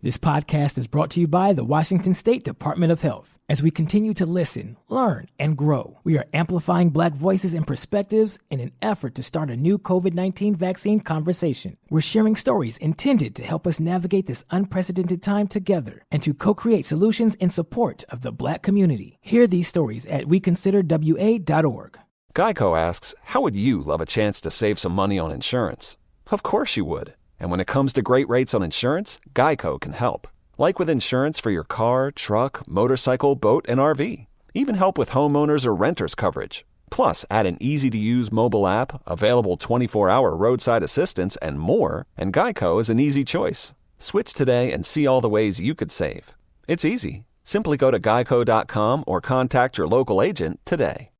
This podcast is brought to you by the Washington State Department of Health. As we continue to listen, learn, and grow, we are amplifying Black voices and perspectives in an effort to start a new COVID-19 vaccine conversation. We're sharing stories intended to help us navigate this unprecedented time together and to co-create solutions in support of the Black community. Hear these stories at weconsiderwa.org. Geico asks, how would you love a chance to save some money on insurance? Of course you would. And when it comes to great rates on insurance, Geico can help. Like with insurance for your car, truck, motorcycle, boat, and RV. Even help with homeowners or renters coverage. Plus, add an easy-to-use mobile app, available 24-hour roadside assistance, and more, and Geico is an easy choice. Switch today and see all the ways you could save. It's easy. Simply go to geico.com or contact your local agent today.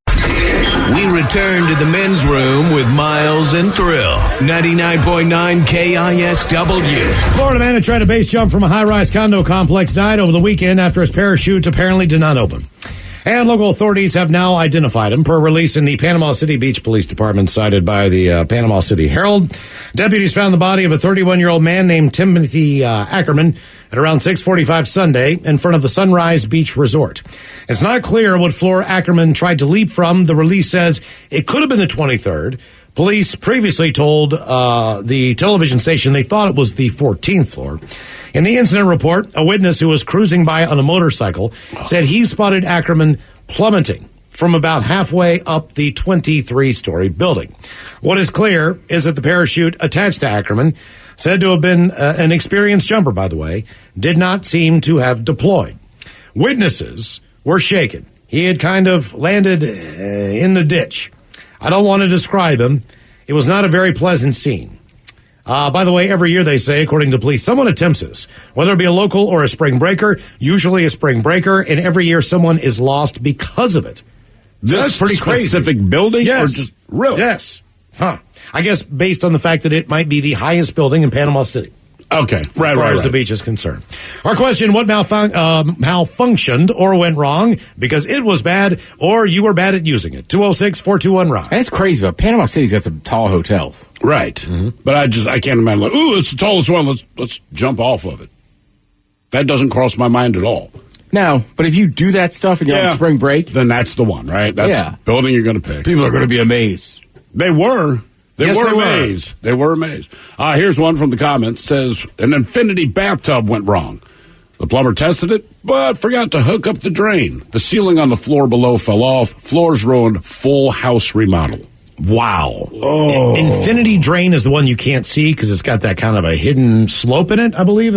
We return to the men's room with Miles and Thrill. 99.9 KISW. Florida man who tried a base jump from a high-rise condo complex died over the weekend after his parachute apparently did not open. And local authorities have now identified him per a release in the Panama City Beach Police Department cited by the Panama City Herald. Deputies found the body of a 31-year-old man named Timothy Ackerman at around 6:45 Sunday in front of the Sunrise Beach Resort. It's not clear what floor Ackerman tried to leap from. The release says it could have been the 23rd. Police previously told the television station they thought it was the 14th floor. In the incident report, a witness who was cruising by on a motorcycle said he spotted Ackerman plummeting from about halfway up the 23-story building. What is clear is that the parachute attached to Ackerman, said to have been an experienced jumper, by the way, did not seem to have deployed. Witnesses were shaken. He had kind of landed in the ditch. I don't want to describe him. It was not a very pleasant scene. By the way, every year they say, according to police, someone attempts this, whether it be a local or a spring breaker, usually a spring breaker, and every year someone is lost because of it. That's pretty crazy. Specific building? Yes. Or just, really? Yes. Huh. I guess based on the fact that it might be the highest building in Panama City. Okay. As far as the beach is concerned. Our question, what malfunctioned or went wrong because it was bad or you were bad at using it? 206-421-ROCK. That's crazy, but Panama City's got some tall hotels. Right. Mm-hmm. But I can't imagine, like, ooh, it's the tallest one. Let's jump off of it. That doesn't cross my mind at all. No, but if you do that stuff and you're on spring break, then that's the one, right? That's the building you're going to pick. People are going to be amazed. They were. They were amazed. They were amazed. Here's one from the comments. Says, an infinity bathtub went wrong. The plumber tested it, but forgot to hook up the drain. The ceiling on the floor below fell off. Floors ruined. Full house remodel. Wow. Oh. Infinity drain is the one you can't see because it's got that kind of a hidden slope in it, I believe.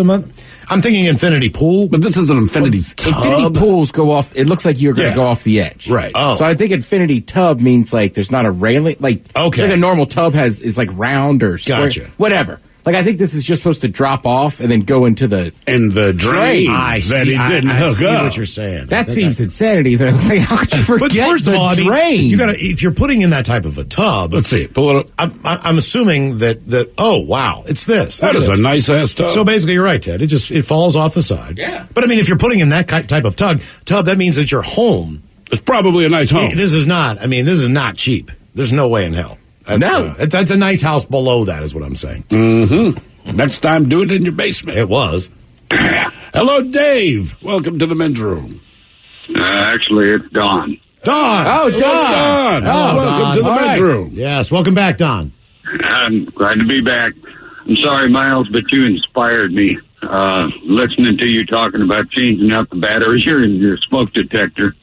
I'm thinking infinity pool. But this is an infinity tub. Infinity pools go off. It looks like you're going to go off the edge. Right. Oh. So I think infinity tub means like there's not a railing. Like a normal tub is like round or square. Gotcha. Whatever. Like, I think this is just supposed to drop off and then go into the drain that he didn't hook up. I see what you're saying. That seems insanity. Though. Like, how could you forget but first of all, drain? You gotta, if you're putting in that type of a tub, let's see. Pull it up. I'm assuming that. Oh wow, it's this. That is a nice ass tub. So basically, you're right, Ted. It falls off the side. Yeah. But I mean, if you're putting in that type of tub, that means that your home. It's probably a nice home. This is not cheap. There's no way in hell. That's a nice house below that, is what I'm saying. Mm-hmm. Next time, do it in your basement. It was. Hello, Dave. Welcome to the men's room. Actually, it's Don. Don. Oh, Don. Welcome to the men's room. Yes, welcome back, Don. I'm glad to be back. I'm sorry, Miles, but you inspired me. Listening to you talking about changing out the batteries in your smoke detector.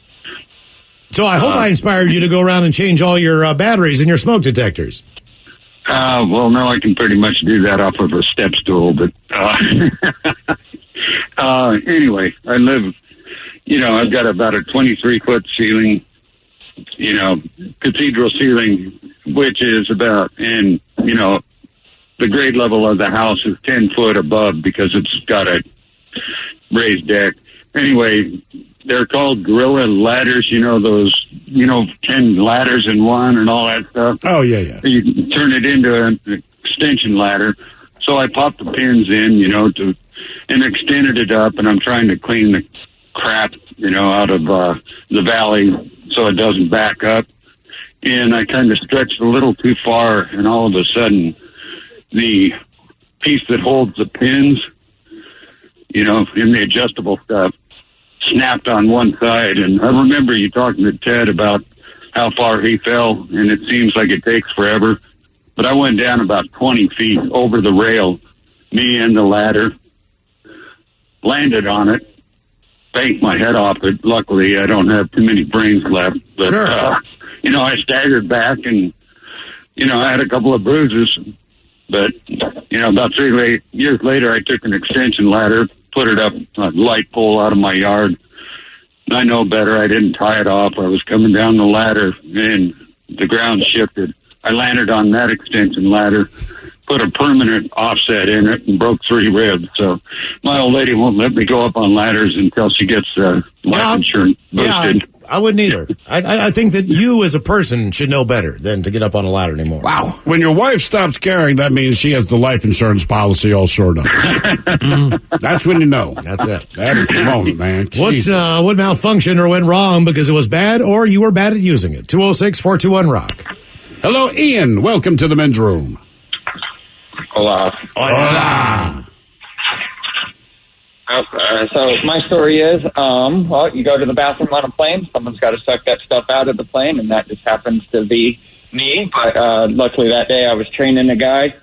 So I hope I inspired you to go around and change all your batteries in your smoke detectors. Well, no, I can pretty much do that off of a step stool, but anyway, I live, I've got about a 23-foot ceiling, cathedral ceiling, which is about, and, the grade level of the house is 10 foot above because it's got a raised deck. Anyway, they're called gorilla ladders, those, 10 ladders in one and all that stuff. Oh, yeah. You can turn it into an extension ladder. So I popped the pins in, and extended it up, and I'm trying to clean the crap, out of the valley so it doesn't back up. And I kind of stretched a little too far, and all of a sudden, the piece that holds the pins, in the adjustable stuff, snapped on one side. And I remember you talking to Ted about how far he fell, and it seems like it takes forever. But I went down about 20 feet over the rail, me and the ladder, landed on it, banged my head off it. Luckily, I don't have too many brains left. But, sure. I staggered back and, I had a couple of bruises. But, about 3 years later, I took an extension ladder, put it up a light pole out of my yard. And I know better. I didn't tie it off. I was coming down the ladder, and the ground shifted. I landed on that extension ladder, put a permanent offset in it, and broke 3 ribs. So my old lady won't let me go up on ladders until she gets life insurance boosted. Yeah, I wouldn't either. I think that you as a person should know better than to get up on a ladder anymore. Wow. When your wife stops caring, that means she has the life insurance policy all sorted out. That's when you know. That's it. That is the moment, man. What malfunctioned or went wrong because it was bad or you were bad at using it? 206-421-ROCK. Hello, Ian. Welcome to the men's room. Hola. Hola. So my story is, you go to the bathroom on a plane, someone's got to suck that stuff out of the plane, and that just happens to be me. But luckily that day I was training a guy,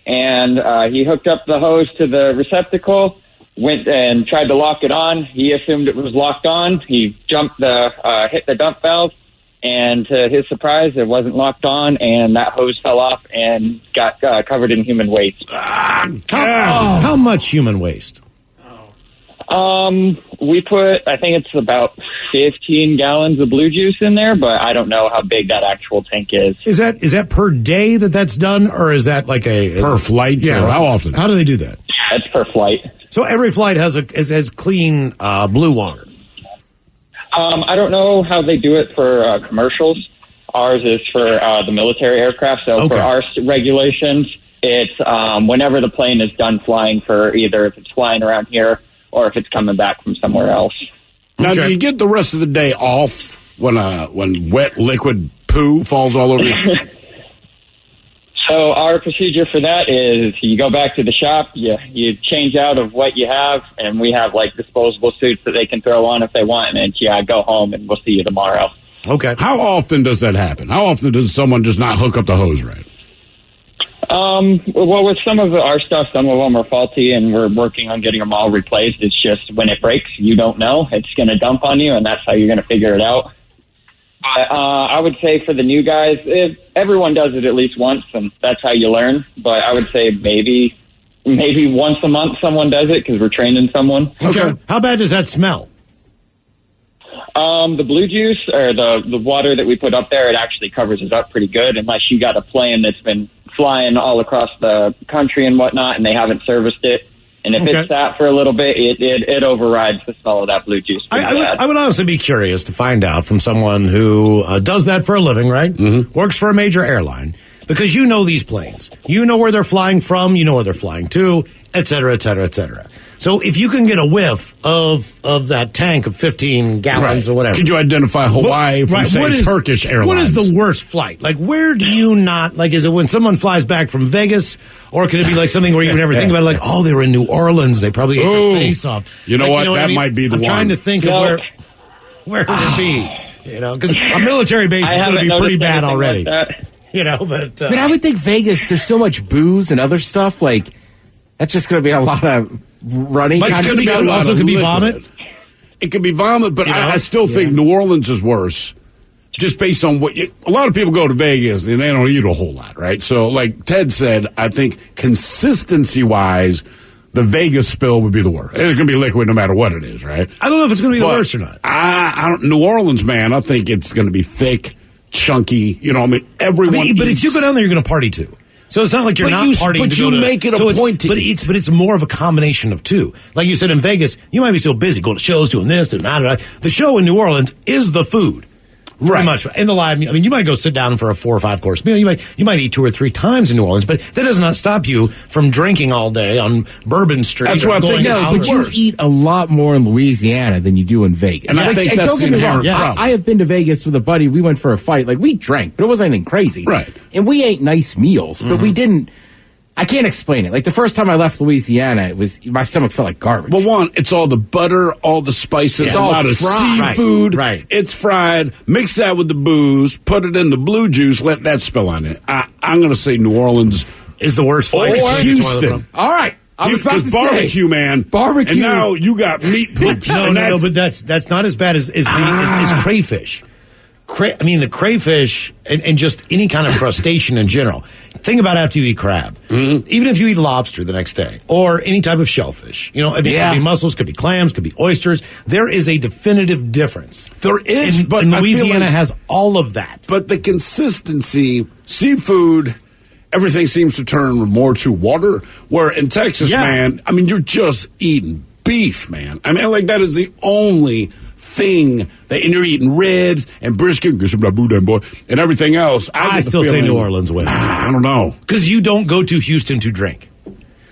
and he hooked up the hose to the receptacle, went and tried to lock it on. He assumed it was locked on. He hit the dump valve, and to his surprise, it wasn't locked on, and that hose fell off and got covered in human waste. How much human waste? We put, I think it's about 15 gallons of blue juice in there, but I don't know how big that actual tank is. Is that per day that's done, or is that like per flight? Yeah. So how often? How do they do that? That's per flight. So every flight has clean blue water. I don't know how they do it for commercials. Ours is for the military aircraft. So for our regulations, it's whenever the plane is done flying, for either if it's flying around here or if it's coming back from somewhere else. Now, do you get the rest of the day off when wet liquid poo falls all over you? So our procedure for that is you go back to the shop, you change out of what you have, and we have like disposable suits that they can throw on if they want, and then go home and we'll see you tomorrow. Okay. How often does that happen? How often does someone just not hook up the hose right? Well, with some of our stuff, some of them are faulty, and we're working on getting them all replaced. It's just when it breaks, you don't know. It's going to dump on you, and that's how you're going to figure it out. But I would say for the new guys, everyone does it at least once, and that's how you learn. But I would say maybe once a month someone does it because we're training someone. Okay. How bad does that smell? The blue juice or the water that we put up there, it actually covers it up pretty good, unless you got a plane that's been flying all across the country and whatnot, and they haven't serviced it. And if it's sat for a little bit, it overrides the smell of that blue juice. I would honestly be curious to find out from someone who does that for a living, right? Mm-hmm. Works for a major airline. Because you know these planes. You know where they're flying from. You know where they're flying to, et cetera, et cetera, et cetera. So if you can get a whiff of that tank of 15 gallons or whatever. Could you identify Hawaii from, say, Turkish Airlines? What is the worst flight? Like, where do you not, like, is it when someone flies back from Vegas? Or could it be like something where you would never think about it, like, oh, they were in New Orleans. They probably ate their face off. You know what? That might be the one. I'm trying to think of where it would be. You know, because a military base is going to be pretty bad already. Like but I would think Vegas, there's so much booze and other stuff, like, that's just going to be a lot of running. But it also could be vomit. It could be vomit, but I still think New Orleans is worse, just based on a lot of people go to Vegas and they don't eat a whole lot, right? So, like Ted said, I think consistency-wise, the Vegas spill would be the worst. It's going to be liquid no matter what it is, right? I don't know if it's going to be the worst or not. New Orleans, man, I think it's going to be thick, chunky. You know, everyone. But if you go down there, you're going to party too. So it's not like you're not partying. But you make it a point to. But it's more of a combination of two. Like you said, in Vegas, you might be so busy going to shows, doing this, doing that. The show in New Orleans is the food. Very much. In the live, I mean, you might go sit down for a 4 or 5 course meal. You might eat 2 or 3 times in New Orleans, but that does not stop you from drinking all day on Bourbon Street. That's what I think. But you eat a lot more in Louisiana than you do in Vegas. And I think that's don't get me wrong. problem. I have been to Vegas with a buddy. We went for a fight. Like, we drank, but it wasn't anything crazy. Right. And we ate nice meals, but we didn't. I can't explain it. Like the first time I left Louisiana, my stomach felt like garbage. Well, one, it's all the butter, all the spices, It's a all lot of fried. seafood. Right. It's fried. Mix that with the booze. Put it in the blue juice. Let that spill on it. I'm going to say New Orleans Is the worst or flight to the toilet Houston. from. All right. I was about to Because barbecue, say, man. Barbecue. And now you got meat poops. No, and no, but that's not as bad as is crayfish. The crayfish and just any kind of crustacean in general. Think about after you eat crab. Mm-hmm. Even if you eat lobster the next day or any type of shellfish. It could be mussels, could be clams, could be oysters. There is a definitive difference. There is, but and I feel Louisiana like- has all of that. But the consistency, seafood, everything seems to turn more to water. Where in Texas, man, you're just eating beef, man. Like that is the only thing and you're eating ribs and brisket, get some of that boudin, boy, and everything else. I still say New Orleans wins. I don't know. Because you don't go to Houston to drink.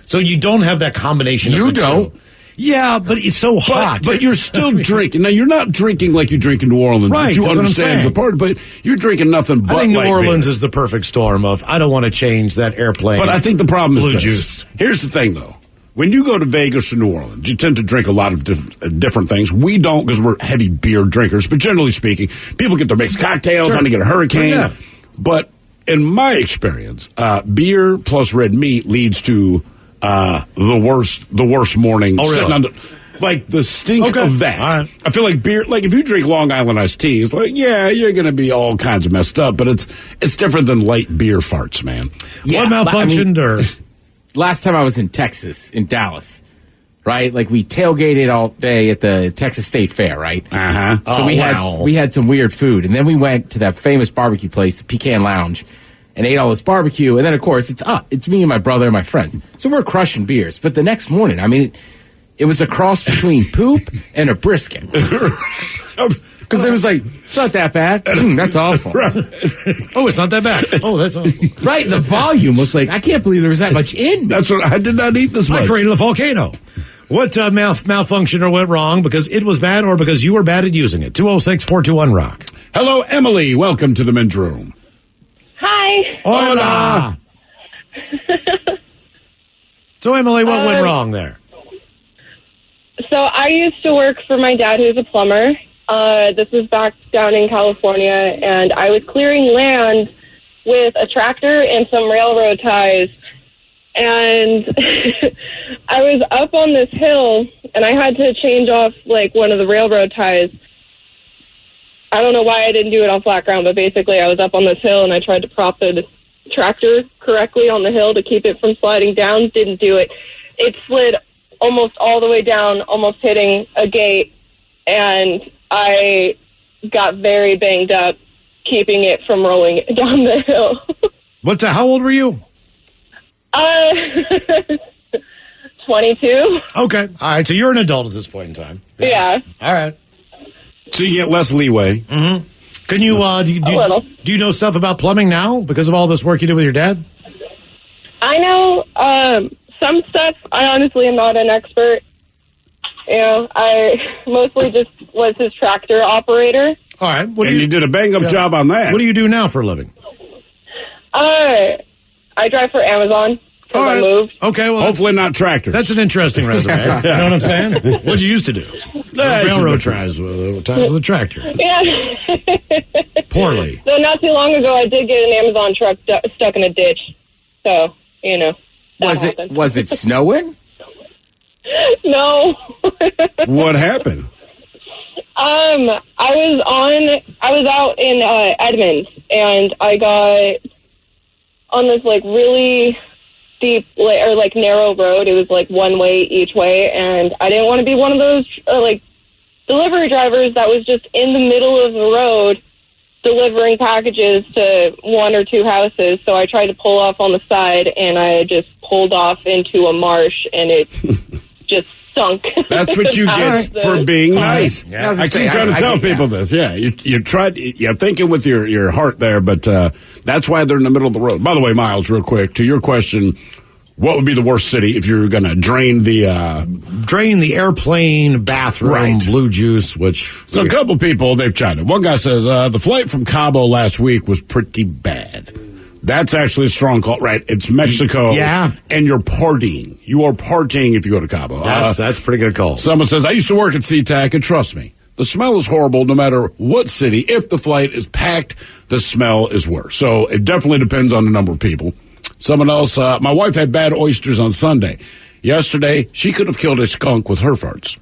So you don't have that combination of You the don't. two. Yeah, but it's so hot. But you're still drinking. Now, you're not drinking like you drink in New Orleans. Right, But you that's what I'm understand saying. the part, but you're drinking nothing but I think New light Orleans beer. is the perfect storm of, I don't want to change that airplane. But I think the problem is blue this. juice. Here's the thing, though. When you go to Vegas or New Orleans, you tend to drink a lot of different things. We don't because we're heavy beer drinkers. But generally speaking, people get their mixed cocktails. Sure. On to get a hurricane. Yeah. But in my experience, beer plus red meat leads to the worst morning. Oh, really? Sitting on like the stink of that. All right. I feel like beer. Like if you drink Long Island iced tea, it's like you're going to be all kinds of messed up. But it's different than light beer farts, man. What malfunctioned or... Last time I was in Texas, in Dallas, right? Like we tailgated all day at the Texas State Fair, right? Uh-huh. So we had some weird food, and then we went to that famous barbecue place, the Pecan Lounge, and ate all this barbecue. And then of course it's me and my brother and my friends. So we're crushing beers. But the next morning, it was a cross between poop and a brisket. Because it was like, it's not that bad. That's awful. Oh, it's not that bad. Oh, that's awful. Right, the volume was like, I can't believe there was that much in me. That's what I did not eat this I much. created a volcano. What malfunctioned or went wrong because it was bad or because you were bad at using it? 206-421-ROCK. Hello, Emily. Welcome to the men's room. Hi. Hola. So, Emily, what went wrong there? So I used to work for my dad, who's a plumber. This was back down in California, and I was clearing land with a tractor and some railroad ties. And I was up on this hill, and I had to change off, like, one of the railroad ties. I don't know why I didn't do it on flat ground, but basically I was up on this hill, and I tried to prop the tractor correctly on the hill to keep it from sliding down. Didn't do it. It slid almost all the way down, almost hitting a gate, and I got very banged up keeping it from rolling down the hill. How old were you? 22. Okay. All right. So you're an adult at this point in time. Yeah. All right. So you get less leeway. Mm-hmm. Can you, do you know stuff about plumbing now because of all this work you did with your dad? I know some stuff. I honestly am not an expert. I mostly just was his tractor operator. All right. You did a bang-up job on that. What do you do now for a living? I drive for Amazon because I moved. Okay, well, hopefully not tractors. That's an interesting resume. You know what I'm saying? What'd you used to do? Railroad ties with a tractor. Yeah. Poorly. So not too long ago, I did get an Amazon truck stuck in a ditch. So, that Was it snowing? No. What happened? I was out in Edmonds, and I got on this really steep or narrow road. It was one way each way, and I didn't want to be one of those delivery drivers that was just in the middle of the road delivering packages to one or two houses. So I tried to pull off on the side, and I just pulled off into a march, and it just sunk. That's what you get for being nice. Yeah. I keep trying to tell people this. Yeah, you're thinking with your heart there, but that's why they're in the middle of the road. By the way, Miles, real quick, to your question, what would be the worst city if you're going to drain the airplane bathroom blue juice? So a couple people they've tried it. One guy says the flight from Cabo last week was pretty bad. That's actually a strong call, right? It's Mexico. Yeah. And you're partying. You are partying if you go to Cabo. That's a pretty good call. Someone says, I used to work at SeaTac, and trust me, the smell is horrible no matter what city. If the flight is packed, the smell is worse. So it definitely depends on the number of people. Someone else, my wife had bad oysters on Sunday. Yesterday, she could have killed a skunk with her farts.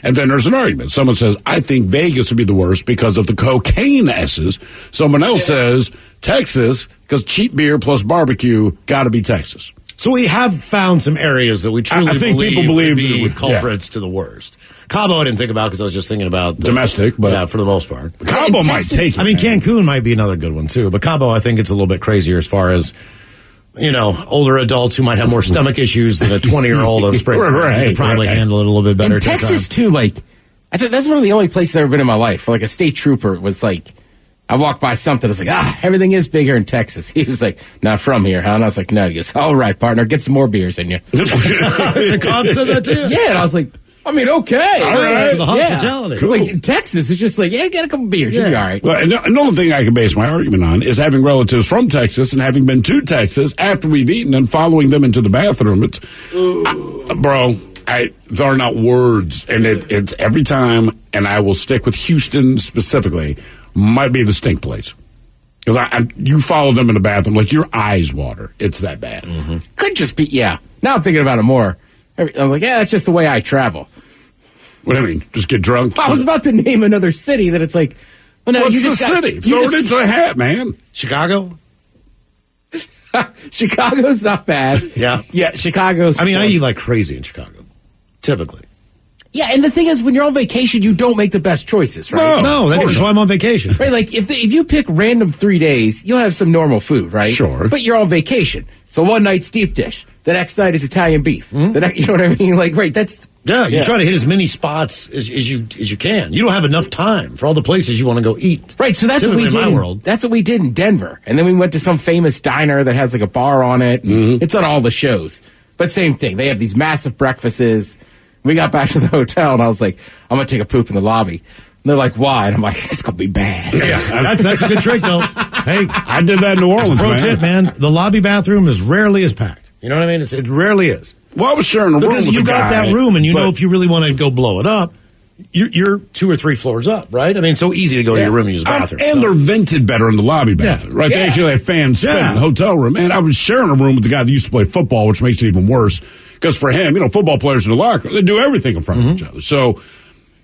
And then there's an argument. Someone says, I think Vegas would be the worst because of the cocaine S's. Someone else says, Texas, because cheap beer plus barbecue, got to be Texas. So we have found some areas that we truly I think people believe would culprits to the worst. Cabo I didn't think about because I was just thinking about domestic, but yeah, for the most part. Cabo might take it. I mean, Cancun might be another good one too, but Cabo I think it's a little bit crazier as far as older adults who might have more stomach issues than a 20-year-old on spring. Right, probably handle it a little bit better. In Texas too, I think that's one of the only places I've ever been in my life. Like a state trooper was like, I walked by something. I was like, everything is big here in Texas. He was like, not from here, huh? And I was like, no. He goes, all right, partner, get some more beers in you. The cop said that to you? Yeah, and I was like, I mean, okay. All right. The hospitality. Yeah. Cool. It's like in Texas, it's just like, get a couple beers. You'll be all right. Well, another thing I can base my argument on is having relatives from Texas and having been to Texas after we've eaten and following them into the bathroom. It's, there are not words. And it's every time, and I will stick with Houston specifically, might be the stink place. Because you follow them in the bathroom, like your eyes water. It's that bad. Mm-hmm. Could just be, Now I'm thinking about it more. I was like, that's just the way I travel. What do you mean? Just get drunk? I was about to name another city that it's like, well, no, what's you the just city? Throw it into a hat, man. Chicago? Chicago's not bad. Yeah. Yeah, Chicago's... I eat like crazy in Chicago, typically. Yeah, and the thing is, when you're on vacation, you don't make the best choices, right? No, that's why I'm on vacation. Right, like, if you pick random 3 days, you'll have some normal food, right? Sure. But you're on vacation. So one night's deep dish. The next night is Italian beef. You know what I mean? Like, right, that's... Yeah, you try to hit as many spots as you can. You don't have enough time for all the places you want to go eat. Right, so that's typically what we did. That's what we did in Denver, and then we went to some famous diner that has like a bar on it. It's on all the shows, but same thing. They have these massive breakfasts. We got back to the hotel, and I was like, "I'm gonna take a poop in the lobby." And they're like, "Why?" And I'm like, "It's gonna be bad." Yeah, that's a good trick though. Hey, I did that in New Orleans. Pro tip, man: the lobby bathroom is rarely as packed. You know what I mean? It rarely is. Well, I was sharing a room because with you a got guy, that room, and know if you really want to go blow it up, you're 2 or 3 floors up, right? I mean, it's so easy to go to your room and use the bathroom. And they're vented better in the lobby bathroom, right? They actually have fans spinning in the hotel room. And I was sharing a room with the guy that used to play football, which makes it even worse. Because for him, football players in the locker, they do everything in front of each other. So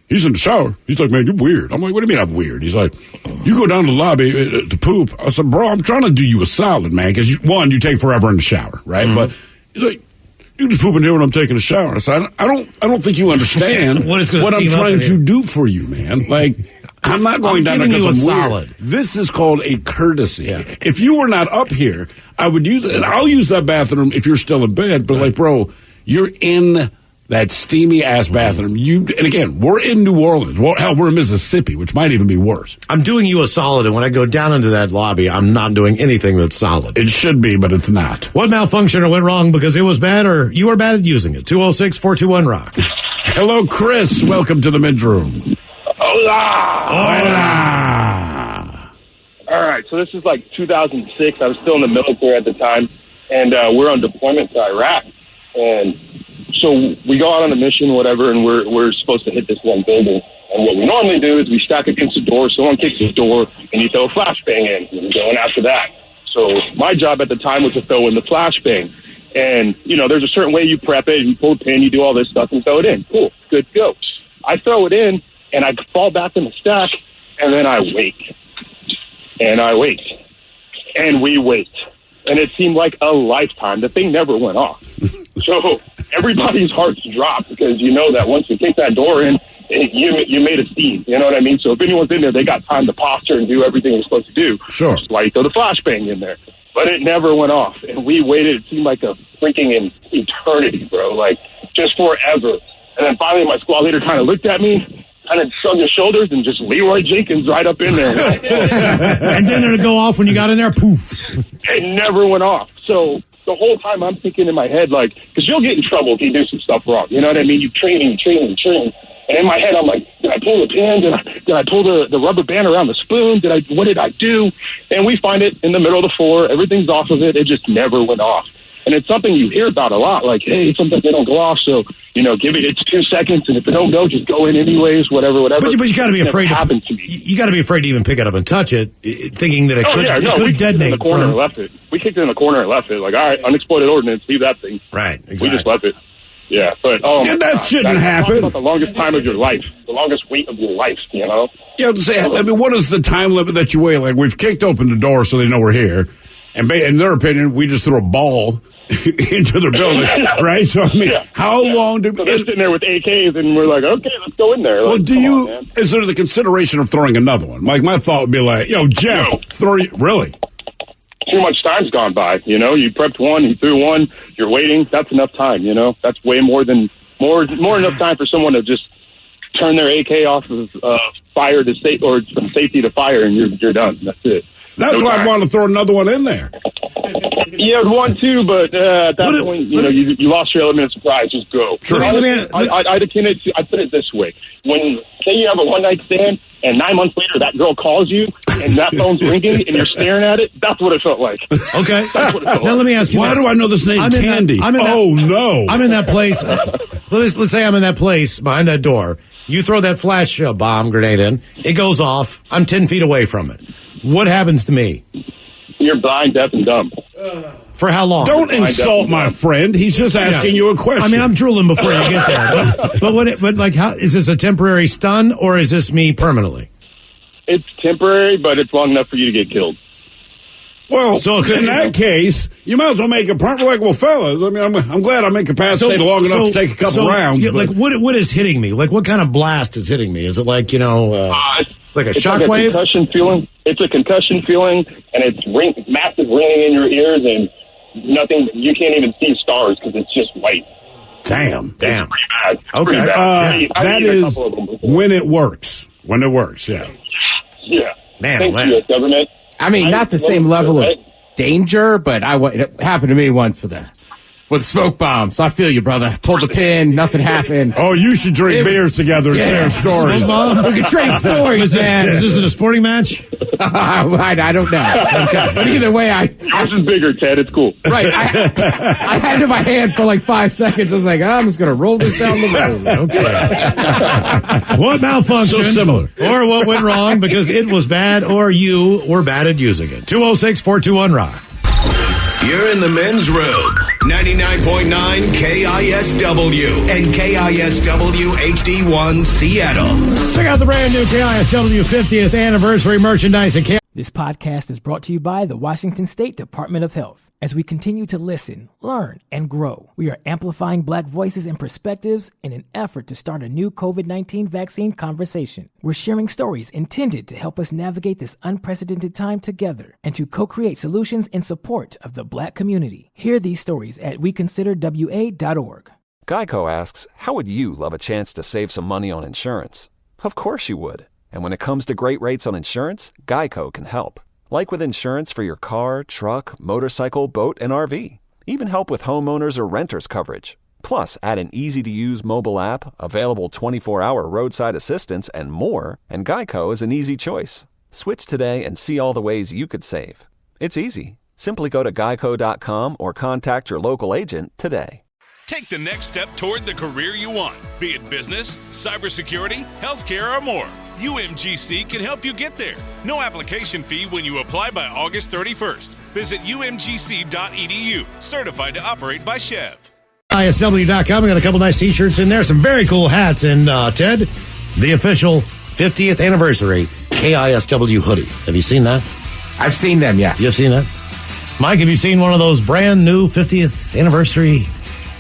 he's in the shower. He's like, man, you're weird. I'm like, what do you mean I'm weird? He's like, you go down to the lobby to poop. I said, bro, I'm trying to do you a solid, man. Because, you take forever in the shower, right? But he's like, you just poop in here when I'm taking a shower. I said, I don't think you understand what I'm trying to do for you, man. Like, I'm not going down there because I'm solid. This is called a courtesy. Yeah. If you were not up here, I would use it, and I'll use that bathroom if you're still in bed. But like, bro, you're in that steamy ass bathroom. And again, we're in New Orleans. Well, hell, we're in Mississippi, which might even be worse. I'm doing you a solid, and when I go down into that lobby, I'm not doing anything that's solid. It should be, but it's not. What malfunctioned or went wrong because it was bad, or you were bad at using it? 206-421-ROCK. Hello, Chris. Welcome to the midroom. Hola. Hola. All right, so this is like 2006. I was still in the military at the time, and we're on deployment to Iraq. And so we go out on a mission, whatever, and we're supposed to hit this one building. And what we normally do is we stack against the door. Someone kicks the door, and you throw a flashbang in. And we're going after that. So my job at the time was to throw in the flashbang. And, there's a certain way you prep it. You pull the pin, you do all this stuff, and throw it in. Cool, good to go. I throw it in, and I fall back in the stack, and then I wait. And I wait. And we wait. And it seemed like a lifetime. The thing never went off. So everybody's hearts drop because you know that once you kick that door in, you made a scene. You know what I mean? So if anyone's in there, they got time to posture and do everything they're supposed to do. Sure. That's why you throw the flashbang in there. But it never went off. And we waited. It seemed like a freaking eternity, bro. Like, just forever. And then finally my squad leader kind of looked at me, kind of shrugged his shoulders, and just Leroy Jenkins right up in there. And then it'd go off when you got in there, poof. It never went off. So the whole time I'm thinking in my head, like, because you'll get in trouble if you do some stuff wrong. You know what I mean? You train. And in my head, I'm like, Did I pull the pin? Did I pull the rubber band around the spoon? What did I do? And we find it in the middle of the floor. Everything's off of it. It just never went off. And it's something you hear about a lot, like, hey, sometimes they don't go off, so, give it 2 seconds, and if they don't go, just go in anyways, whatever. But you got to be afraid to me. You got to be afraid to even pick it up and touch it, thinking that it could detonate. We kicked it in the corner and left it. We kicked it in the corner and left it. Like, all right, unexploded ordnance, leave that thing. Right, exactly. We just left it. Yeah, but that shouldn't happen. About the longest time of your life, the longest wait of your life. Yeah, what is the time limit that you wait? Like, we've kicked open the door so they know we're here, and in their opinion, we just threw a ball into their building, right? So how long do they're sitting there with AKs, and we're like, okay, let's go in there. Well, is there the consideration of throwing another one? Like, my thought would be like, Jeff, really? Too much time's gone by. You prepped one, you threw one, you're waiting. That's enough time. That's way more enough time for someone to just turn their AK off of fire to from safety to fire, and you're done. That's it. That's why I want to throw another one in there. Yeah, I'd want to, but at that point, you lost your element of surprise. Just go. Sure. I'd put it this way: when say you have a one-night stand, and 9 months later that girl calls you, and that phone's ringing, and you're staring at it, that's what it felt like. Okay. That's what it felt now like. let me ask you: why do I know this name, Candy? No! I'm in that place. Let's say I'm in that place behind that door. You throw that flash bomb grenade in. It goes off. I'm 10 feet away from it. What happens to me? You're blind, deaf, and dumb. For how long? Don't insult my friend. He's just asking you a question. I mean, I'm drooling before you get there. How is this a temporary stun, or is this me permanently? It's temporary, but it's long enough for you to get killed. Well, so in that case, you might as well make a like, well, fellas. I mean, I'm glad I'm incapacitated long enough to take a couple rounds. Yeah, like, what is hitting me? Like, what kind of blast is hitting me? Is it like like a shockwave? Like a concussion feeling. It's a concussion feeling, and it's massive ringing in your ears, and nothing. You can't even see stars because it's just white. Damn. It's pretty bad. Okay, that is when it works. When it works, yeah. Yeah. Man, thanks, U.S. government. I mean, not the same level of danger, but it happened to me once with a smoke bomb. So I feel you, brother. Pulled the pin, nothing happened. Oh, you should drink beers together and share stories. We can trade stories, man. Is this a sporting match? I don't know. Okay. But either way, yours is bigger, Ted. It's cool. Right. I had it in my hand for like 5 seconds. I was like, I'm just going to roll this down the road. Okay. What malfunctioned? So similar. Or what went wrong because it was bad or you were bad at using it. 206-421-ROCK. You're in the men's room. 99.9 KISW and KISW HD1 Seattle. Check out the brand new KISW 50th anniversary merchandise at This podcast is brought to you by the Washington State Department of Health. As we continue to listen, learn, and grow, we are amplifying Black voices and perspectives in an effort to start a new COVID-19 vaccine conversation. We're sharing stories intended to help us navigate this unprecedented time together and to co-create solutions in support of the Black community. Hear these stories at weconsiderwa.org. Geico asks, how would you love a chance to save some money on insurance? Of course you would. And when it comes to great rates on insurance, Geico can help. Like with insurance for your car, truck, motorcycle, boat, and RV. Even help with homeowners or renters coverage. Plus, add an easy-to-use mobile app, available 24-hour roadside assistance, and more, and Geico is an easy choice. Switch today and see all the ways you could save. It's easy. Simply go to geico.com or contact your local agent today. Take the next step toward the career you want, be it business, cybersecurity, healthcare, or more. UMGC can help you get there. No application fee when you apply by August 31st. Visit umgc.edu, certified to operate by Chev. KISW.com. We got a couple nice t-shirts in there, some very cool hats, and Ted, the official 50th anniversary KISW hoodie. Have you seen that? I've seen them, yes. You've seen that? Mike, have you seen one of those brand new 50th anniversary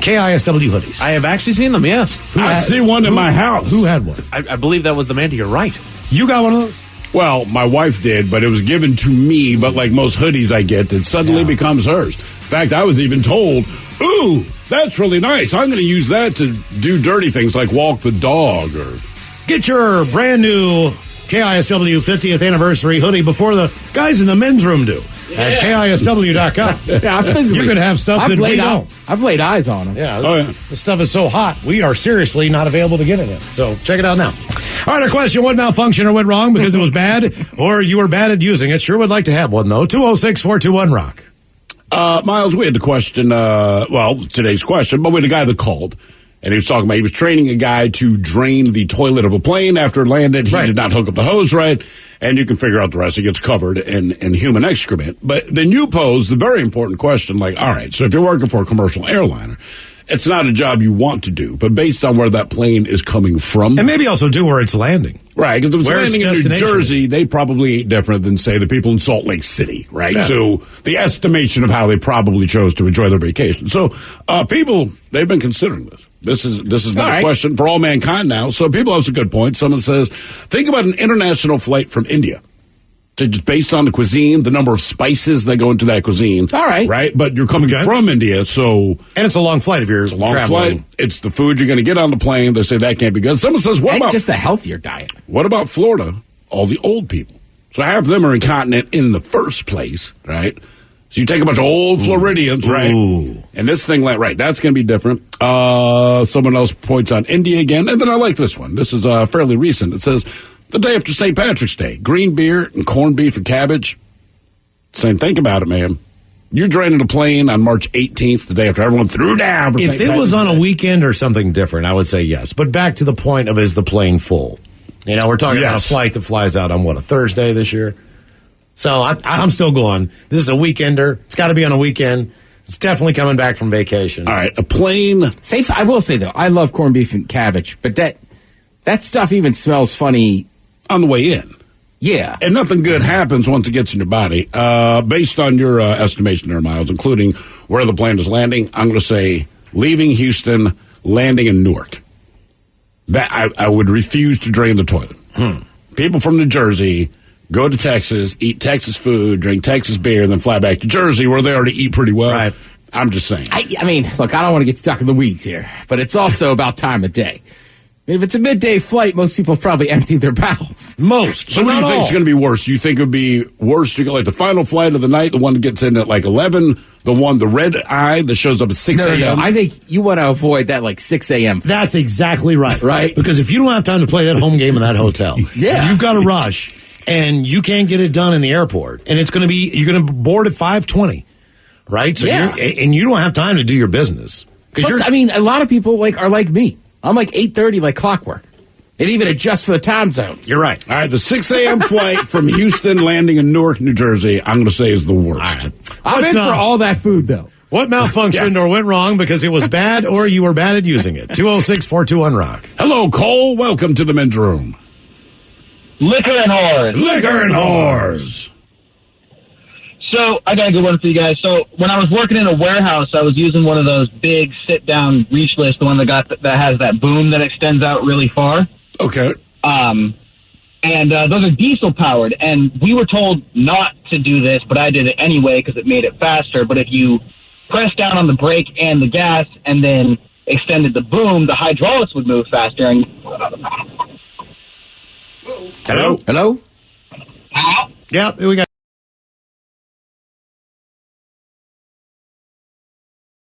KISW hoodies? I have actually seen them, yes. I see one in my house. Who had one? I believe that was the man to your right. You got one of those? Well, my wife did, but it was given to me. But like most hoodies I get, it suddenly becomes hers. In fact, I was even told, ooh, that's really nice. I'm going to use that to do dirty things like walk the dog or... Get your brand new KISW 50th anniversary hoodie before the guys in the men's room do. At KISW.com. You can have stuff that we don't. I've laid eyes on them. Yeah, this stuff is so hot, we are seriously not available to get it in. So check it out now. All right, our question, what malfunctioned or went wrong because it was bad or you were bad at using it? Sure would like to have one, though. 206-421-ROCK. Miles, we had the question, today's question, but we had a guy that called. And he was talking about he was training a guy to drain the toilet of a plane after it landed. He did not hook up the hose right. And you can figure out the rest. It gets covered in human excrement. But then you posed the very important question, like, all right, so if you're working for a commercial airliner, it's not a job you want to do, but based on where that plane is coming from. And maybe also do where it's landing. Right, because if it's landing in New Jersey, they probably ain't different than, say, the people in Salt Lake City, right? Yeah. So the estimation of how they probably chose to enjoy their vacation. So people, they've been considering this. This has been a question for all mankind now. So people have some good points. Someone says, think about an international flight from India. Just based on the cuisine, the number of spices that go into that cuisine. All right. Right? But you're coming from India, so... And it's a long flight if you're traveling. It's a long flight. It's the food you're going to get on the plane. They say that can't be good. Someone says, what about... just a healthier diet. What about Florida? All the old people. So half of them are incontinent in the first place, right? So you take a bunch of old Floridians, right? And this thing, right, that's going to be different. Someone else points on India again. And then I like this one. This is fairly recent. It says... The day after St. Patrick's Day, green beer and corned beef and cabbage. Saying, think about it, man. You're draining a plane on March 18th, the day after everyone threw down. If it was on a weekend or something different, I would say yes. But back to the point of, is the plane full? You know, we're talking about a flight that flies out on, a Thursday this year? So I'm still going. This is a weekender. It's got to be on a weekend. It's definitely coming back from vacation. All right, a plane. I will say, though, I love corned beef and cabbage, but that stuff even smells funny on the way in. Yeah. And nothing good happens once it gets in your body. Based on your estimation there, Miles, including where the plane is landing, I'm going to say leaving Houston, landing in Newark. That I would refuse to drain the toilet. People from New Jersey go to Texas, eat Texas food, drink Texas beer, then fly back to Jersey where they already eat pretty well. Right. I'm just saying. I mean, look, I don't want to get stuck in the weeds here, but it's also about time of day. If it's a midday flight, most people probably empty their bowels. Most. So what do you think is going to be worse? You think it would be worse to go like the final flight of the night, the one that gets in at like 11, the red eye that shows up at 6 a.m.? No, I think you want to avoid that like 6 a.m. That's exactly right. Right? Because if you don't have time to play that home game in that hotel, you've got to rush, and you can't get it done in the airport, and you're going to board at 5:20, right? So and you don't have time to do your business. Plus, I mean, a lot of people are like me. I'm like 8:30, like clockwork. It even adjusts for the time zones. You're right. All right, the 6 a.m. flight from Houston landing in Newark, New Jersey, I'm going to say is the worst. I'm in for all that food, though. What malfunctioned or went wrong because it was bad or you were bad at using it? 206-421-ROCK. Hello, Cole. Welcome to the men's room. Liquor and whores. Liquor and whores. So, I got a good one for you guys. So, when I was working in a warehouse, I was using one of those big sit-down reach lifts, the one that has that boom that extends out really far. Okay. And those are diesel-powered, and we were told not to do this, but I did it anyway because it made it faster. But if you press down on the brake and the gas and then extended the boom, the hydraulics would move faster. And Hello? Hello? Yeah, we got...